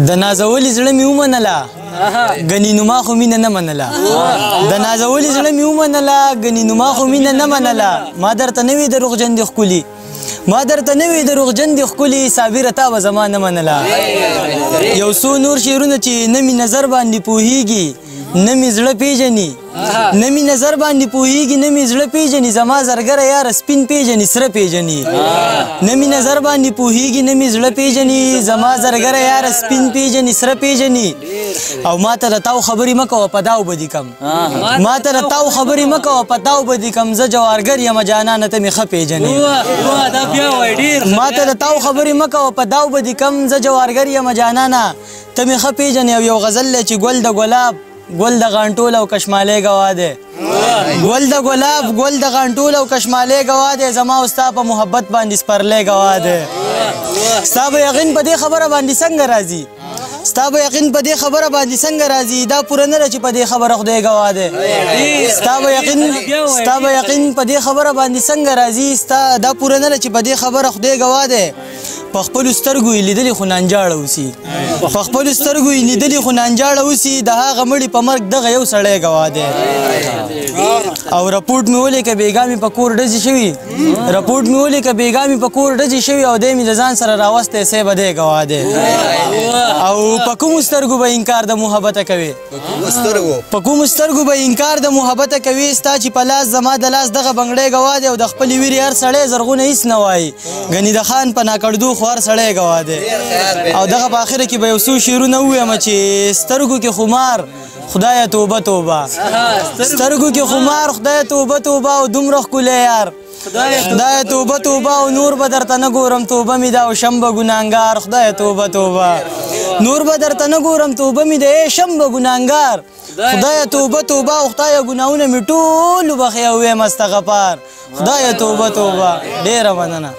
د نازولي زړه مې ومنله ګنې نو ما خو مینه نه منله د نازولي زړه مې ومنله ګنې نو ما خو مینه نه منله ما درته نه وي دروغجن دي ښکلي ما درته نه وي دروغجن دي ښکلي صابره تا به زما نه منله یو څو نور شعرونه چې نه مې نظر باندې پوهېږي نه مې زړه پیژني نه مې نظر باندې پوهېږي نه مې زړه پیژني زما زرګره یاره سپین پیژني سره پیژني نه مې نظر باندې پوهېږي نه مې زړه پیژني زما زرګره یاره سپین پیژني سره پیژني او ما ته د تاو خبرې مه کوه په داو به دي کم ما ته د تاو خبرې مه کوه په داو به دي کم زه جوارګر یم جانانه ته مې ښه پیژنې ما ته د تاو خبرې مه کوه په داو به دي کم زه جوارګر یم جانانه ته مې ښه پیژنې او یو غزل دی چې ګل د ګلاب ګل د غانټول او کشمالې ګوا دی ګل د ګلاب ګل د غانټول او کشمالې ګوا دی زما او ستا په محبت باندې سپرلی ګوا دی ستا به یقین په دې خبره باندې څنګه راځي ستا به یقین په دې خبره باندې څنګه راځي دا پوره نه ده چې په دې خبره خدای ګوا دی ستا به یقین په دې خبره باندې څنګه راځي ستا دا پوره نه ده چې په دې خبره خدای ګوا دی په خپلو سترګو یې لیدلي خو نانجاړه اوسي په خپلو سترګو یې لیدلي خو نانجاړه اوسي د هغه مړي په مرګ دغه یو سړی ګوا دی او رپورټ مې ولیکه بېګا مې په کور ډزې شوي رپورټ مې ولیکه بېګا مې په کور ډزې شوي او دی مې د ځان سره راوستی سی به دی ګوا دی او په کومو سترګو به انکار د محبته کوي په کومو سترګو به انکار د محبته کوي ستا چې په لاس زما د لاس دغه بنګړی ګوا دی او د خپلې ویرې هر سړی زرغونه هېڅ نه وایي ګنې د خان په ناکړدو خو هر سړی ګوا دی او دغه په آخره کې به یو څو شعرونه ووایم چې سترګو کې خمار خدایه توبه توبه سترګو کې خمار خدایه توبه توبه او دومره ښکلی یار خدایه توبه توبه او نور به درته نه ګورم توبه مې ده او شم به ګناهګار خدایه توبه توبه نور به درته نه ګورم توبه مې ده ای شم به ګناهګار خدایه توبه توبه او خدایه ګناهونه مې ټول وبخې او ویم استغفار خدایه توبه توبه ډېره مننه